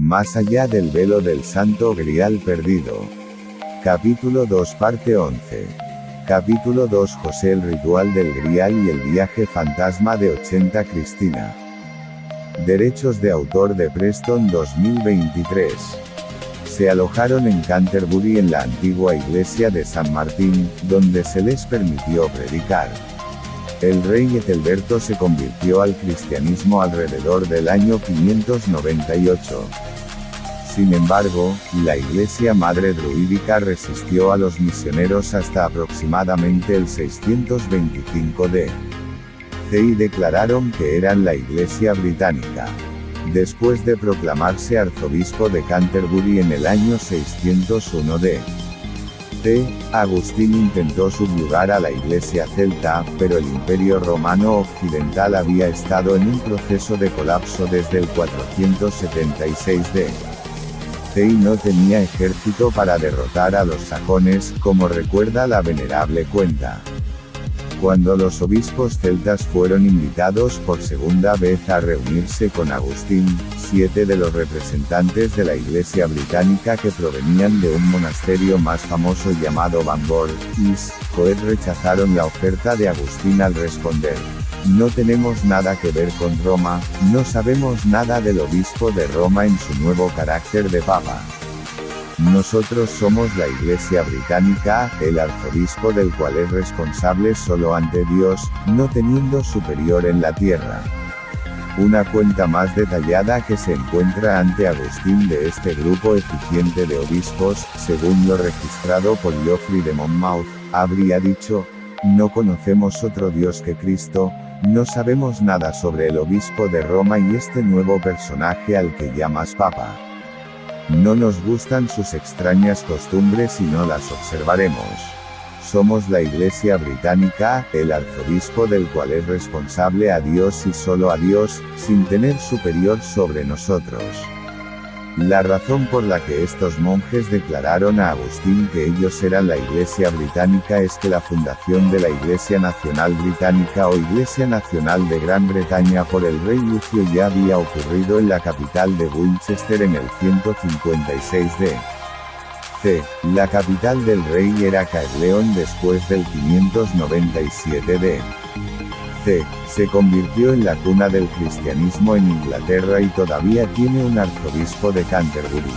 Más allá del velo del Santo Grial perdido. Capítulo 2 parte 11. Capítulo 2 José el ritual del Grial y el viaje fantasma de 80 Cristina. Derechos de autor de Preston 2023. Se alojaron en Canterbury en la antigua iglesia de San Martín, donde se les permitió predicar. El rey Ethelberto se convirtió al cristianismo alrededor del año 598. Sin embargo, la iglesia madre druídica resistió a los misioneros hasta aproximadamente el 625 d. C. y declararon que eran la iglesia británica. Después de proclamarse arzobispo de Canterbury en el año 601 d. C. Agustín intentó subyugar a la iglesia celta, pero el Imperio Romano Occidental había estado en un proceso de colapso desde el 476 d. C. y no tenía ejército para derrotar a los sajones, como recuerda la venerable cuenta. Cuando los obispos celtas fueron invitados por segunda vez a reunirse con Agustín, 7 de los representantes de la iglesia británica que provenían de un monasterio más famoso llamado Bangor, Coed rechazaron la oferta de Agustín al responder: "No tenemos nada que ver con Roma, no sabemos nada del obispo de Roma en su nuevo carácter de papa. Nosotros somos la iglesia británica, el arzobispo del cual es responsable solo ante Dios, no teniendo superior en la tierra". Una cuenta más detallada que se encuentra ante Agustín de este grupo eficiente de obispos, según lo registrado por Geoffrey de Monmouth, habría dicho: "No conocemos otro Dios que Cristo, no sabemos nada sobre el obispo de Roma y este nuevo personaje al que llamas papa. No nos gustan sus extrañas costumbres y no las observaremos. Somos la iglesia británica, el arzobispo del cual es responsable a Dios y solo a Dios, sin tener superior sobre nosotros". La razón por la que estos monjes declararon a Agustín que ellos eran la iglesia británica es que la fundación de la Iglesia Nacional Británica o Iglesia Nacional de Gran Bretaña por el rey Lucio ya había ocurrido en la capital de Winchester en el 156 d. C. La capital del rey era Caerleon después del 597 d. C. Se convirtió en la cuna del cristianismo en Inglaterra y todavía tiene un arzobispo de Canterbury.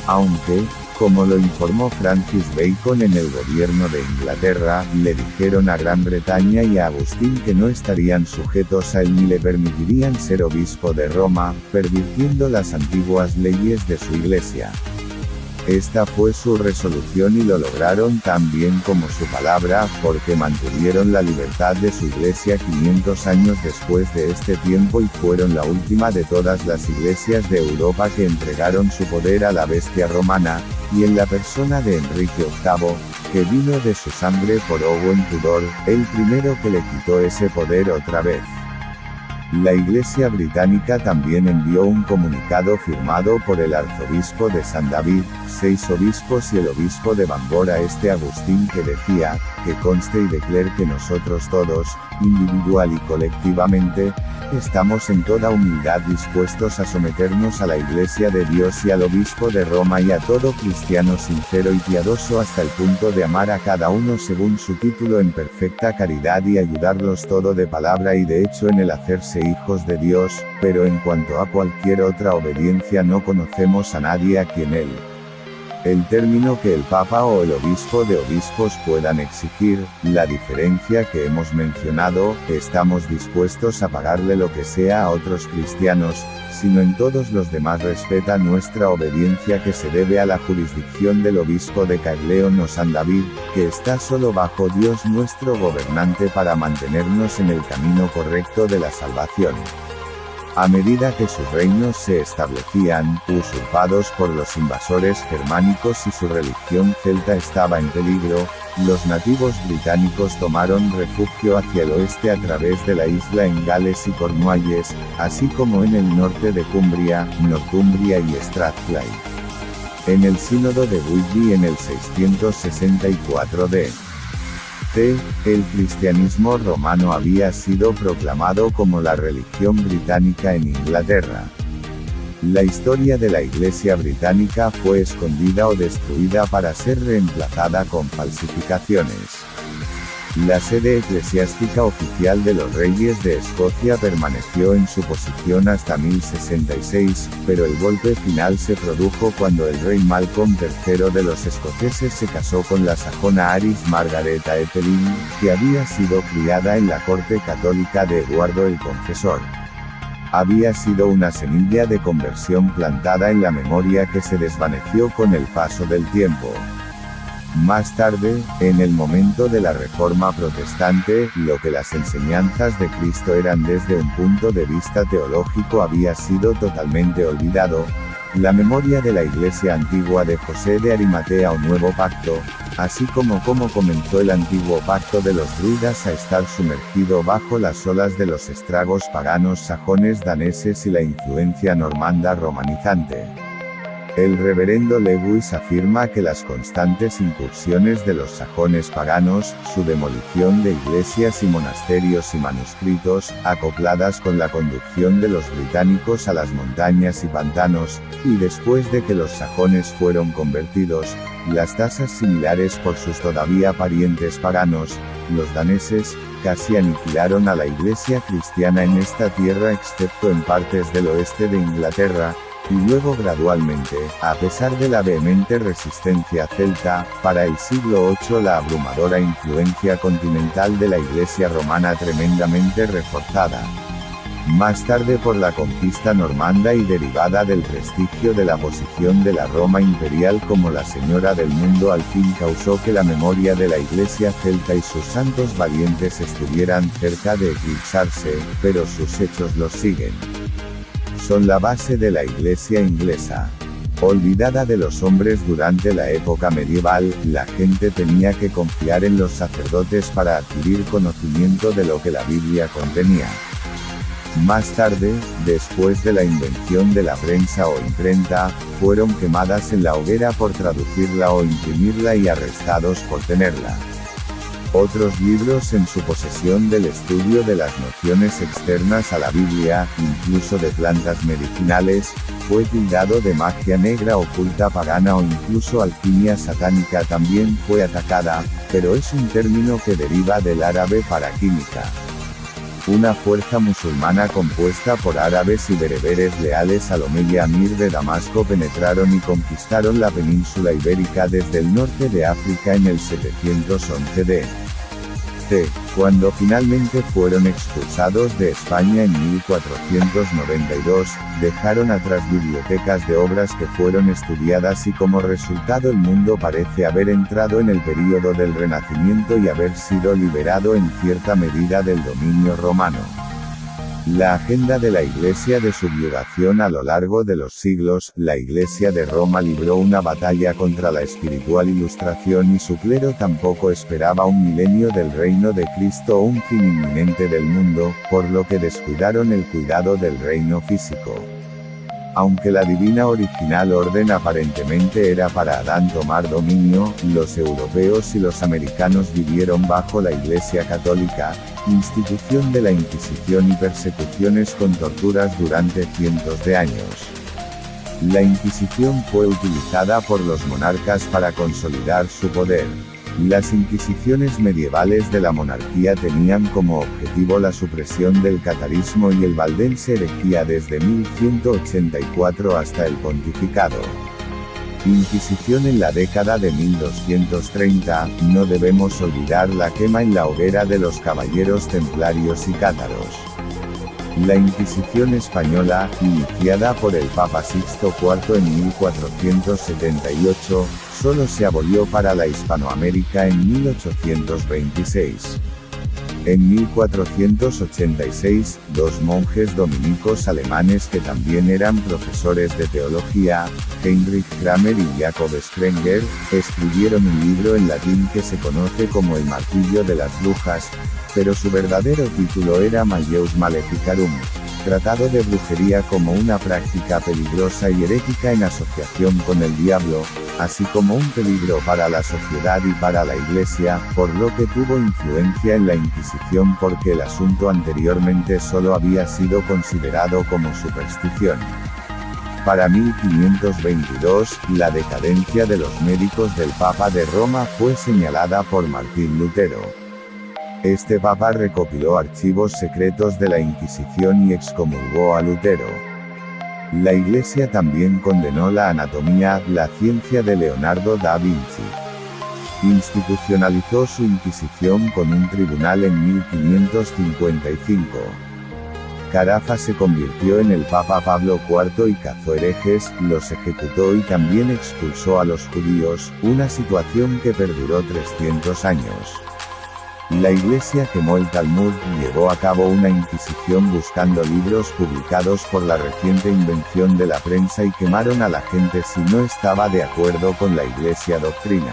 Aunque, como lo informó Francis Bacon en el gobierno de Inglaterra, le dijeron a Gran Bretaña y a Agustín que no estarían sujetos a él ni le permitirían ser obispo de Roma, pervirtiendo las antiguas leyes de su iglesia. Esta fue su resolución y lo lograron tan bien como su palabra, porque mantuvieron la libertad de su iglesia 500 años después de este tiempo y fueron la última de todas las iglesias de Europa que entregaron su poder a la bestia romana, y en la persona de Enrique VIII, que vino de su sangre por Owen Tudor, el primero que le quitó ese poder otra vez. La Iglesia Británica también envió un comunicado firmado por el arzobispo de San David, 6 obispos y el obispo de Bangor a este Agustín que decía: "Que conste y declare que nosotros todos, individual y colectivamente, estamos en toda humildad dispuestos a someternos a la Iglesia de Dios y al obispo de Roma y a todo cristiano sincero y piadoso hasta el punto de amar a cada uno según su título en perfecta caridad y ayudarlos todo de palabra y de hecho en el hacerse hijos de Dios, pero en cuanto a cualquier otra obediencia no conocemos a nadie a quien él". El término que el Papa o el obispo de obispos puedan exigir, la diferencia que hemos mencionado, estamos dispuestos a pagarle lo que sea a otros cristianos, sino en todos los demás respeta nuestra obediencia que se debe a la jurisdicción del obispo de Caerleon o San David, que está solo bajo Dios nuestro gobernante para mantenernos en el camino correcto de la salvación. A medida que sus reinos se establecían, usurpados por los invasores germánicos y su religión celta estaba en peligro, los nativos británicos tomaron refugio hacia el oeste a través de la isla en Gales y Cornualles, así como en el norte de Cumbria, Northumbria y Strathclyde. En el sínodo de Whitby en el 664 d. C. El cristianismo romano había sido proclamado como la religión británica en Inglaterra. La historia de la Iglesia británica fue escondida o destruida para ser reemplazada con falsificaciones. La sede eclesiástica oficial de los reyes de Escocia permaneció en su posición hasta 1066, pero el golpe final se produjo cuando el rey Malcolm III de los escoceses se casó con la sajona Aris Margaret Aetelin, que había sido criada en la corte católica de Eduardo el Confesor. Había sido una semilla de conversión plantada en la memoria que se desvaneció con el paso del tiempo. Más tarde, en el momento de la Reforma Protestante, lo que las enseñanzas de Cristo eran desde un punto de vista teológico había sido totalmente olvidado. La memoria de la Iglesia antigua de José de Arimatea o Nuevo Pacto, así como cómo comenzó el antiguo pacto de los druidas a estar sumergido bajo las olas de los estragos paganos sajones daneses y la influencia normanda romanizante. El reverendo Lewis afirma que las constantes incursiones de los sajones paganos, su demolición de iglesias y monasterios y manuscritos, acopladas con la conducción de los británicos a las montañas y pantanos, y después de que los sajones fueron convertidos, las tasas similares por sus todavía parientes paganos, los daneses, casi aniquilaron a la iglesia cristiana en esta tierra excepto en partes del oeste de Inglaterra, y luego gradualmente, a pesar de la vehemente resistencia celta, para el siglo VIII la abrumadora influencia continental de la Iglesia romana tremendamente reforzada. Más tarde por la conquista normanda y derivada del prestigio de la posición de la Roma imperial como la señora del mundo al fin causó que la memoria de la Iglesia celta y sus santos valientes estuvieran cerca de eclipsarse, pero sus hechos los siguen. Son la base de la Iglesia inglesa. Olvidada de los hombres durante la época medieval, la gente tenía que confiar en los sacerdotes para adquirir conocimiento de lo que la Biblia contenía. Más tarde, después de la invención de la prensa o imprenta, fueron quemadas en la hoguera por traducirla o imprimirla y arrestados por tenerla. Otros libros en su posesión del estudio de las nociones externas a la Biblia, incluso de plantas medicinales, fue tildado de magia negra oculta pagana o incluso alquimia satánica también fue atacada, pero es un término que deriva del árabe para química. Una fuerza musulmana compuesta por árabes y bereberes leales al omeya Amir de Damasco penetraron y conquistaron la península ibérica desde el norte de África en el 711 d. C. Cuando finalmente fueron expulsados de España en 1492, dejaron atrás bibliotecas de obras que fueron estudiadas y como resultado el mundo parece haber entrado en el período del Renacimiento y haber sido liberado en cierta medida del dominio romano. La agenda de la Iglesia de subyugación a lo largo de los siglos, la Iglesia de Roma libró una batalla contra la espiritual ilustración y su clero tampoco esperaba un milenio del reino de Cristo o un fin inminente del mundo, por lo que descuidaron el cuidado del reino físico. Aunque la divina original orden aparentemente era para Adán tomar dominio, los europeos y los americanos vivieron bajo la Iglesia católica, institución de la Inquisición y persecuciones con torturas durante cientos de años. La Inquisición fue utilizada por los monarcas para consolidar su poder. Las inquisiciones medievales de la monarquía tenían como objetivo la supresión del catarismo y el valdense herejía desde 1184 hasta el pontificado. Inquisición en la década de 1230, no debemos olvidar la quema en la hoguera de los caballeros templarios y cátaros. La Inquisición española, iniciada por el Papa Sixto IV en 1478, solo se abolió para la Hispanoamérica en 1826. En 1486, dos monjes dominicos alemanes que también eran profesores de teología, Heinrich Kramer y Jakob Sprenger, escribieron un libro en latín que se conoce como El martillo de las brujas, pero su verdadero título era Malleus Maleficarum, tratado de brujería como una práctica peligrosa y herética en asociación con el diablo, así como un peligro para la sociedad y para la Iglesia, por lo que tuvo influencia en la Inquisición porque el asunto anteriormente solo había sido considerado como superstición. Para 1522, la decadencia de los médicos del Papa de Roma fue señalada por Martín Lutero. Este papa recopiló archivos secretos de la Inquisición y excomulgó a Lutero. La Iglesia también condenó la anatomía, la ciencia de Leonardo da Vinci. Institucionalizó su Inquisición con un tribunal en 1555. Carafa se convirtió en el Papa Pablo IV y cazó herejes, los ejecutó y también expulsó a los judíos, una situación que perduró 300 años. La Iglesia quemó el Talmud y llevó a cabo una inquisición buscando libros publicados por la reciente invención de la prensa y quemaron a la gente si no estaba de acuerdo con la Iglesia doctrina.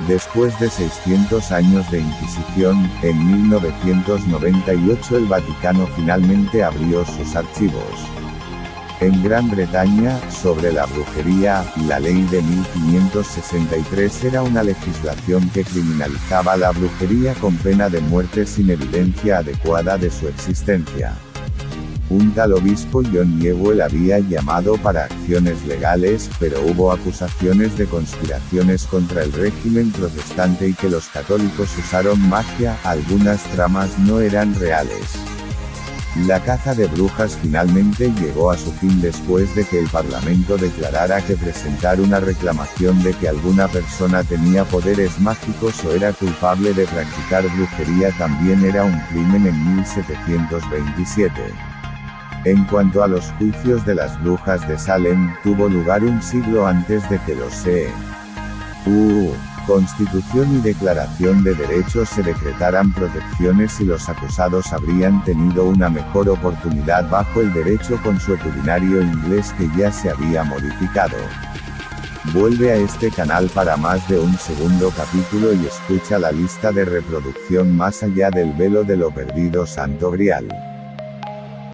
Después de 600 años de Inquisición, en 1998 el Vaticano finalmente abrió sus archivos. En Gran Bretaña, sobre la brujería, la ley de 1563 era una legislación que criminalizaba la brujería con pena de muerte sin evidencia adecuada de su existencia. Un tal obispo John Newell había llamado para acciones legales, pero hubo acusaciones de conspiraciones contra el régimen protestante y que los católicos usaron magia, algunas tramas no eran reales. La caza de brujas finalmente llegó a su fin después de que el Parlamento declarara que presentar una reclamación de que alguna persona tenía poderes mágicos o era culpable de practicar brujería también era un crimen en 1727. En cuanto a los juicios de las brujas de Salem, tuvo lugar un siglo antes de que los C.U. Constitución y Declaración de Derechos se decretaran protecciones y los acusados habrían tenido una mejor oportunidad bajo el derecho consuetudinario inglés que ya se había modificado. Vuelve a este canal para más de un segundo capítulo y escucha la lista de reproducción Más allá del velo de lo perdido Santo Grial.